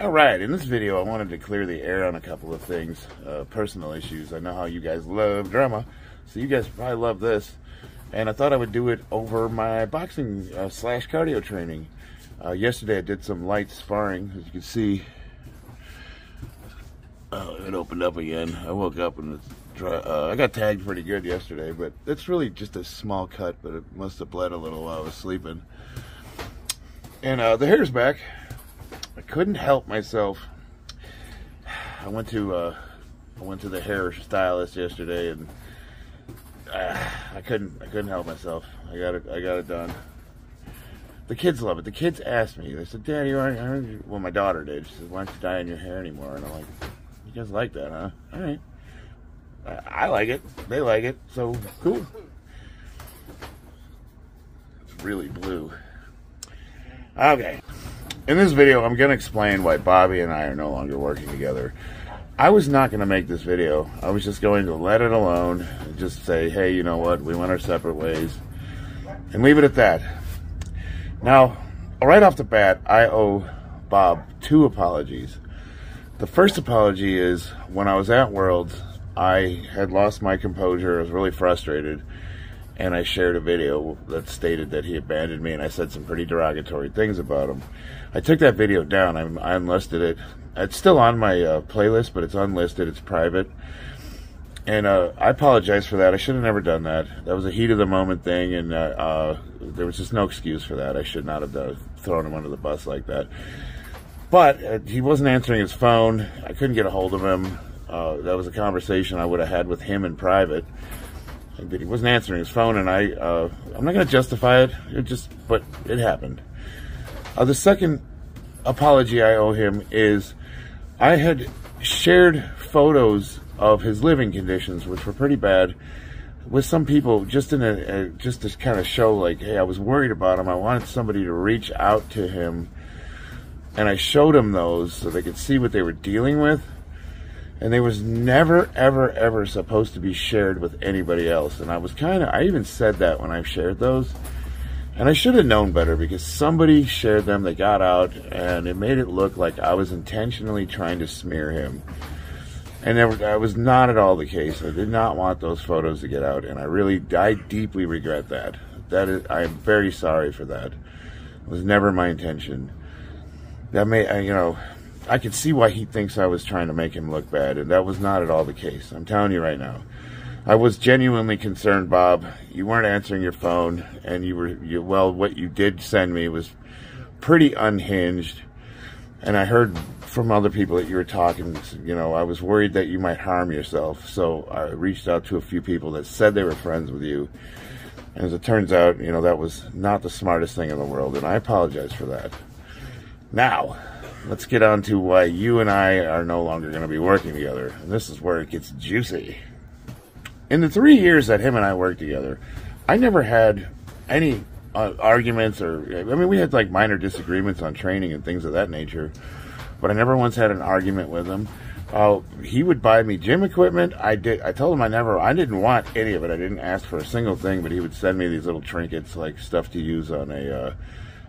Alright, in this video I wanted to clear the air on a couple of things, personal issues. I know how you guys love drama, so you guys probably love this. And I thought I would do it over my boxing slash cardio training. Yesterday I did some light sparring, as you can see. It opened up again. I woke up and it's dry. I got tagged pretty good yesterday, but it's really just a small cut, but it must have bled a little while I was sleeping. And the hair's back. I couldn't help myself. I went to the hair stylist yesterday, and I couldn't help myself. I got it done. The kids love it. The kids asked me. They said, "Daddy, well, my daughter did. She said, why don't you dye in your hair anymore?" And I'm like, "You guys like that, huh? All right. I like it. They like it. So cool." It's really blue. Okay. In this video, I'm going to explain why Bobby and I are no longer working together. I was not going to make this video. I was just going to let it alone and just say, hey, you know what? We went our separate ways. And leave it at that. Now, right off the bat, I owe Bob 2 apologies. The first apology is when I was at Worlds, I had lost my composure. I was really frustrated. And I shared a video that stated that he abandoned me, and I said some pretty derogatory things about him. I took that video down. I unlisted it. It's still on my playlist, but it's unlisted. It's private. And I apologize for that. I should have never done that. That was a heat-of-the-moment thing, and there was just no excuse for that. I should not have thrown him under the bus like that. But he wasn't answering his phone. I couldn't get a hold of him. That was a conversation I would have had with him in private. But he wasn't answering his phone, and I'm not going to justify it. But it happened. The second apology I owe him is I had shared photos of his living conditions, which were pretty bad, with some people just just to kind of show, like, hey, I was worried about him. I wanted somebody to reach out to him, and I showed him those so they could see what they were dealing with. And they was never, ever, ever supposed to be shared with anybody else. And I even said that when I shared those. And I should have known better, because somebody shared them, they got out, and it made it look like I was intentionally trying to smear him. And that was not at all the case. I did not want those photos to get out, and I deeply regret that. I am very sorry for that. It was never my intention. I could see why he thinks I was trying to make him look bad, and that was not at all the case. I'm telling you right now. I was genuinely concerned, Bob. You weren't answering your phone, and what you did send me was pretty unhinged. And I heard from other people that you were talking, I was worried that you might harm yourself. So I reached out to a few people that said they were friends with you. And as it turns out, that was not the smartest thing in the world, and I apologize for that. Now, let's get on to why you and I are no longer going to be working together. And this is where it gets juicy. In the 3 years that him and I worked together, I never had any arguments we had like minor disagreements on training and things of that nature, but I never once had an argument with him. He would buy me gym equipment. I told him I didn't want any of it. I didn't ask for a single thing, but he would send me these little trinkets, like stuff to use on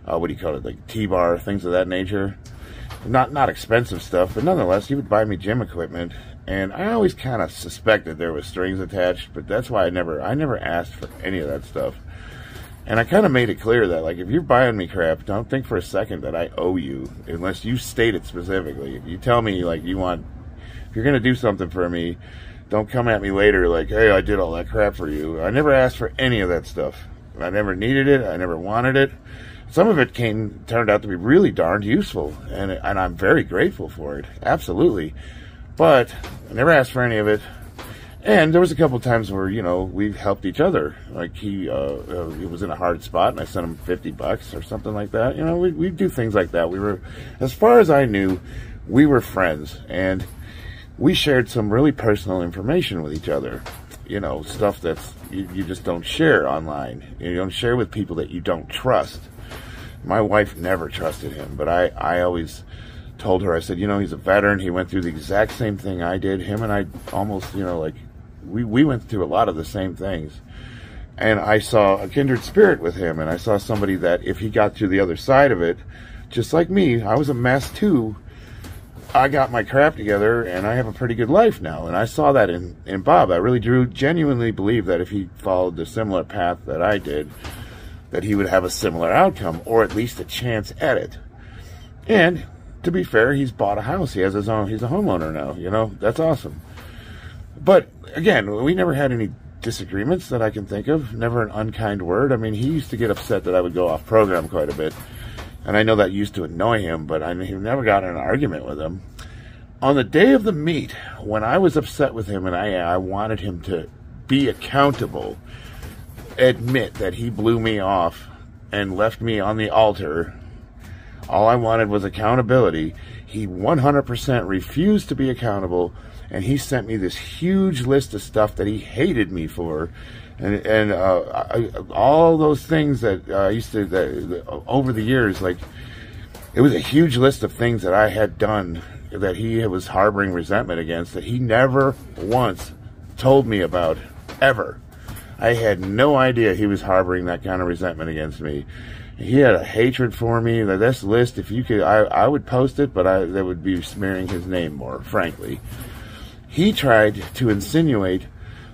like T-bar, things of that nature. Not expensive stuff, but nonetheless, he would buy me gym equipment, and I always kind of suspected there was strings attached, but that's why I never asked for any of that stuff. And I kind of made it clear that, like, if you're buying me crap, don't think for a second that I owe you, unless you state it specifically. If you tell me, like, if you're going to do something for me, don't come at me later like, hey, I did all that crap for you. I never asked for any of that stuff. I never needed it. I never wanted it. Some of it turned out to be really darned useful, and I'm very grateful for it, absolutely. But I never asked for any of it. And there was a couple of times where, we helped each other. Like he was in a hard spot, and I sent him $50 or something like that. We do things like that. As far as I knew, we were friends, and we shared some really personal information with each other. Stuff that's you just don't share online. You don't share with people that you don't trust. My wife never trusted him, but I always told her, I said, he's a veteran. He went through the exact same thing I did. Him and I almost, we went through a lot of the same things. And I saw a kindred spirit with him, and I saw somebody that if he got to the other side of it, just like me, I was a mess too, I got my crap together and I have a pretty good life now. And I saw that in Bob. I really genuinely believe that if he followed the similar path that I did, that he would have a similar outcome, or at least a chance at it. And to be fair, he's bought a house. He has his own, he's a homeowner now, you know, that's awesome. But again, we never had any disagreements that I can think of, never an unkind word. I mean, he used to get upset that I would go off program quite a bit. And I know that used to annoy him, but I never got in an argument with him. On the day of the meet, when I was upset with him and I wanted him to be accountable, admit that he blew me off and left me on the altar, all I wanted was accountability. He 100% refused to be accountable, and he sent me this huge list of stuff that he hated me for. And all those things that I used to, over the years, like, it was a huge list of things that I had done that he was harboring resentment against that he never once told me about, ever. I had no idea he was harboring that kind of resentment against me. He had a hatred for me. This list, if you could, I would post it, but that would be smearing his name more, frankly. He tried to insinuate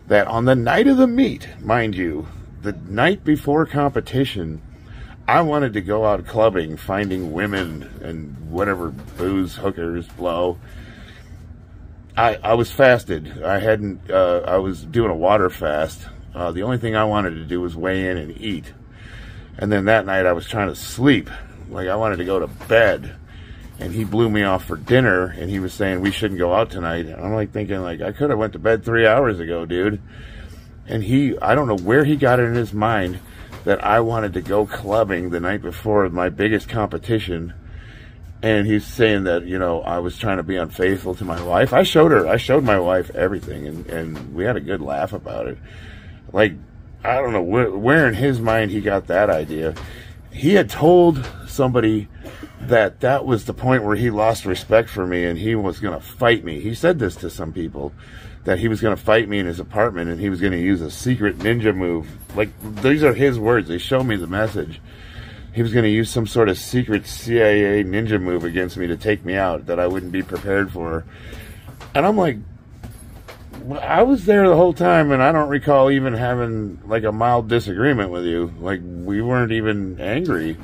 that on the night of the meet, mind you, the night before competition, I wanted to go out clubbing, finding women and whatever, booze, hookers, blow. I was fasted. I was doing a water fast. The only thing I wanted to do was weigh in and eat. And then that night I was trying to sleep. Like, I wanted to go to bed. And he blew me off for dinner, and he was saying we shouldn't go out tonight. And I'm like thinking, like, I could have went to bed 3 hours ago, dude. And I don't know where he got it in his mind that I wanted to go clubbing the night before my biggest competition. And he's saying that, you know, I was trying to be unfaithful to my wife. I showed my wife everything, and we had a good laugh about it. Like, I don't know where in his mind he got that idea. He had told somebody that was the point where he lost respect for me and he was going to fight me. He said this to some people, that he was going to fight me in his apartment and he was going to use a secret ninja move. Like, these are his words. They show me the message. He was going to use some sort of secret CIA ninja move against me to take me out that I wouldn't be prepared for. And I'm like, I was there the whole time, and I don't recall even having, like, a mild disagreement with you. Like, we weren't even angry.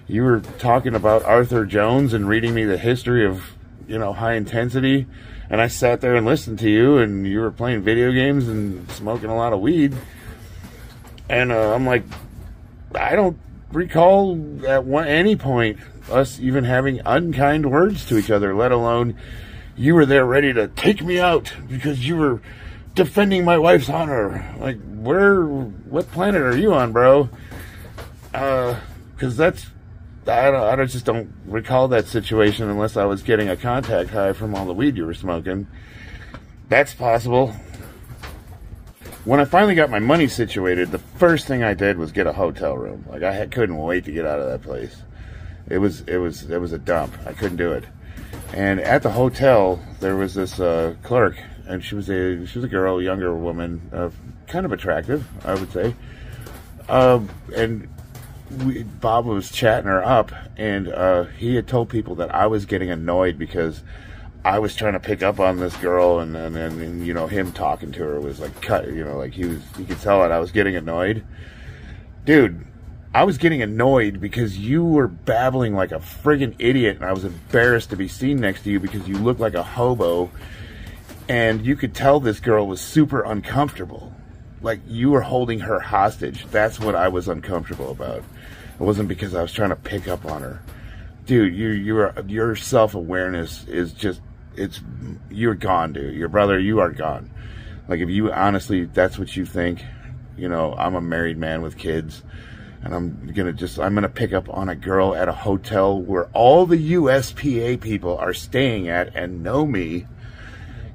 You were talking about Arthur Jones and reading me the history of, you know, high intensity, and I sat there and listened to you, and you were playing video games and smoking a lot of weed. And I'm like, I don't recall at any point us even having unkind words to each other, let alone you were there ready to take me out because you were defending my wife's honor. Like, what planet are you on, bro? Because I just don't recall that situation unless I was getting a contact high from all the weed you were smoking. That's possible. When I finally got my money situated, the first thing I did was get a hotel room. Like, I couldn't wait to get out of that place. It was a dump. I couldn't do it. And at the hotel, there was this clerk, and she was a girl, younger woman, kind of attractive, I would say. And Bob was chatting her up, and he had told people that I was getting annoyed because I was trying to pick up on this girl, and you know, him talking to her was like cut. You know, like you could tell that I was getting annoyed, dude. I was getting annoyed because you were babbling like a friggin' idiot, and I was embarrassed to be seen next to you because you looked like a hobo, and you could tell this girl was super uncomfortable. Like, you were holding her hostage. That's what I was uncomfortable about. It wasn't because I was trying to pick up on her. Dude, your self-awareness is just, you're gone, dude. Your brother, you are gone. Like, if you honestly, that's what you think, you know, I'm a married man with kids, and I'm gonna pick up on a girl at a hotel where all the USPA people are staying at and know me.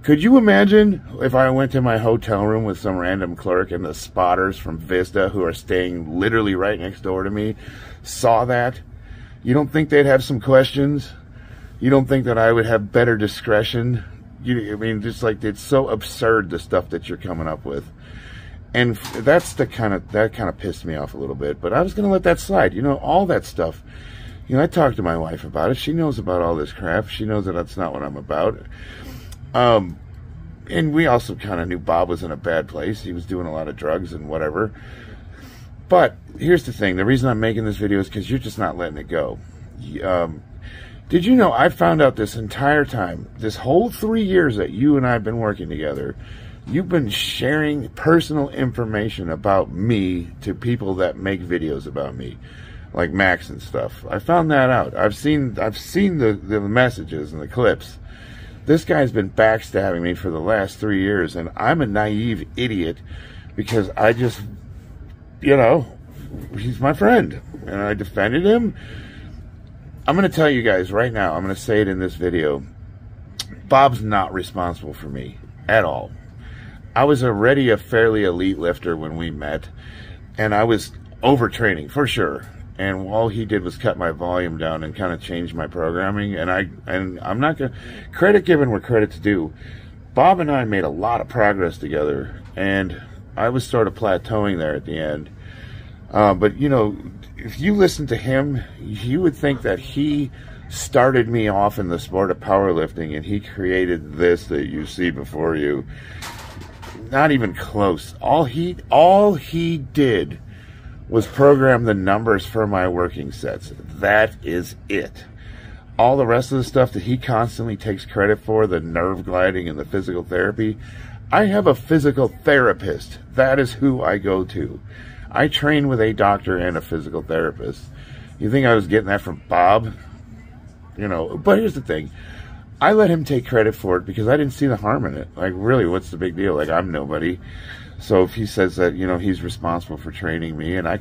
Could you imagine if I went to my hotel room with some random clerk and the spotters from Vista, who are staying literally right next door to me, saw that? You don't think they'd have some questions? You don't think that I would have better discretion? I mean, just like, it's so absurd, the stuff that you're coming up with. And that kind of pissed me off a little bit, but I was going to let that slide. You know, all that stuff, You know, I talked to my wife about it. She knows about all this crap. She knows that that's not what I'm about. And we also kind of knew Bob was in a bad place. He was doing a lot of drugs and whatever. But here's the thing. The reason I'm making this video is because you're just not letting it go. Did you know I found out this entire time, this whole 3 years that you and I have been working together, you've been sharing personal information about me to people that make videos about me, like Max and stuff. I found that out. I've seen the messages and the clips. This guy's been backstabbing me for the last 3 years, and I'm a naive idiot because I just, you know, he's my friend, and I defended him. I'm going to tell you guys right now, I'm going to say it in this video, Bob's not responsible for me at all. I was already a fairly elite lifter when we met, and I was overtraining for sure. And all he did was cut my volume down and kind of change my programming. And I'm not going to credit given where credit's due. Bob and I made a lot of progress together, and I was sort of plateauing there at the end. But you know, if you listen to him, you would think that he started me off in the sport of powerlifting, and he created this that you see before you. Not even close. All he did was program the numbers for my working sets. That is it. All the rest of the stuff that he constantly takes credit for, the nerve gliding and the physical therapy, I have a physical therapist. That is who I go to. I train with a doctor and a physical therapist. You think I was getting that from Bob? You know, but here's the thing. I let him take credit for it because I didn't see the harm in it. Like, really, what's the big deal? Like, I'm nobody. So if he says that, you know, he's responsible for training me, and I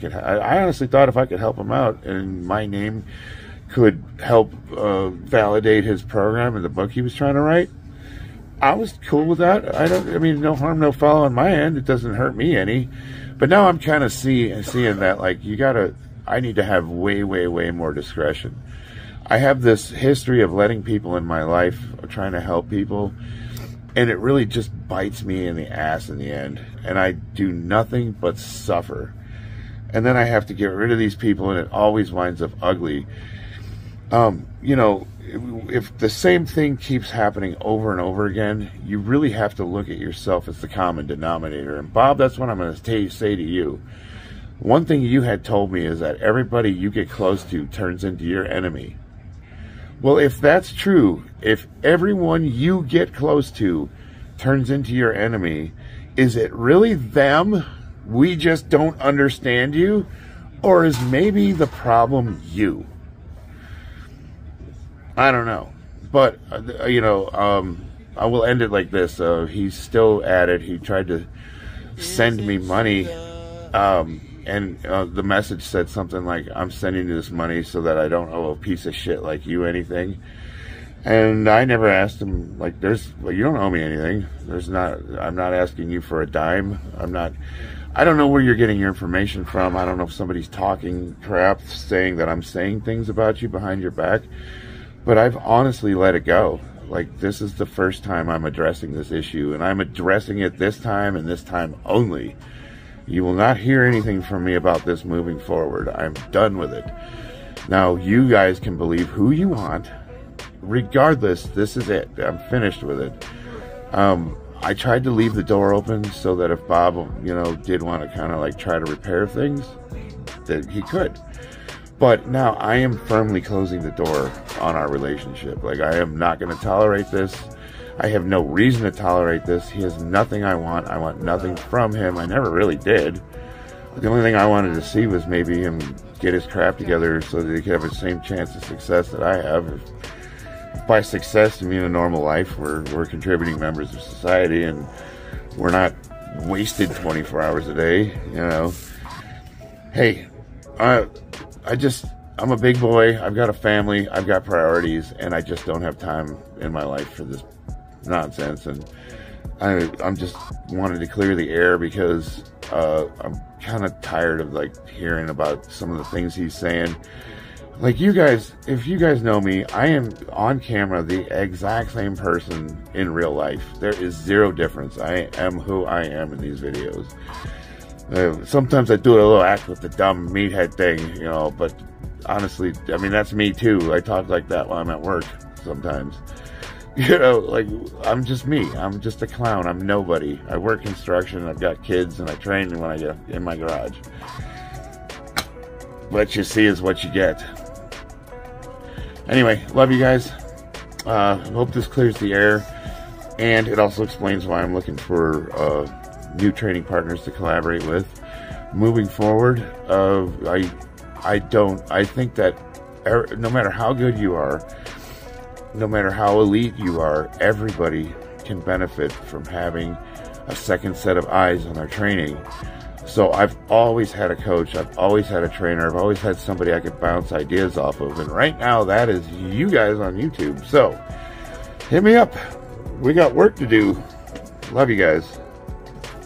honestly thought if I could help him out and my name could help validate his program and the book he was trying to write, I was cool with that. I mean, no harm, no foul on my end. It doesn't hurt me any. But now I'm kind of seeing that, like, I need to have way, way, way more discretion. I have this history of letting people in my life, trying to help people, and it really just bites me in the ass in the end. And I do nothing but suffer. And then I have to get rid of these people, and it always winds up ugly. You know, if the same thing keeps happening over and over again, you really have to look at yourself as the common denominator. And Bob, that's what I'm going to say to you. One thing you had told me is that everybody you get close to turns into your enemy. Well, if that's true, if everyone you get close to turns into your enemy, is it really them? We just don't understand you? Or is maybe the problem you? I don't know. But, you know, I will end it like this. He's still at it. He tried to send me money. And the message said something like, I'm sending you this money so that I don't owe a piece of shit like you anything. And I never asked him, like, you don't owe me anything. I'm not asking you for a dime. I don't know where you're getting your information from. I don't know if somebody's talking crap, saying that I'm saying things about you behind your back. But I've honestly let it go. Like, this is the first time I'm addressing this issue, and I'm addressing it this time and this time only. You will not hear anything from me about this moving forward. I'm done with it. Now, you guys can believe who you want. Regardless, this is it. I'm finished with it. I tried to leave the door open so that if Bob, you know, did want to kind of like try to repair things, that he could. But now I am firmly closing the door on our relationship. Like, I am not going to tolerate this. I have no reason to tolerate this. He has nothing I want. I want nothing from him. I never really did. The only thing I wanted to see was maybe him get his crap together so that he could have the same chance of success that I have. If by success, I mean a normal life. We're contributing members of society, and we're not wasted 24 hours a day, you know. Hey, I'm a big boy. I've got a family. I've got priorities, and I just don't have time in my life for this nonsense. And I'm just wanted to clear the air because I'm kind of tired of like hearing about some of the things he's saying. Like, you guys, if you guys know me, I am on camera the exact same person in real life. There is zero difference. I am who I am in these videos. Sometimes I do a little act with the dumb meathead thing, you know, but honestly, I mean, that's me too. I talk like that while I'm at work sometimes. You know, like, I'm just me. I'm just a clown. I'm nobody. I work construction. I've got kids, and I train when I get in my garage. What you see is what you get. Anyway, love you guys. Hope this clears the air, and it also explains why I'm looking for new training partners to collaborate with. Moving forward, I think that no matter how good you are, no matter how elite you are, everybody can benefit from having a second set of eyes on their training. So I've always had a coach, I've always had a trainer, I've always had somebody I could bounce ideas off of, and right now that is you guys on YouTube. So hit me up. We got work to do. Love you guys.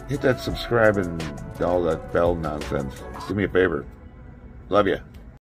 Hit that subscribe and all that bell nonsense. Do me a favor. Love you.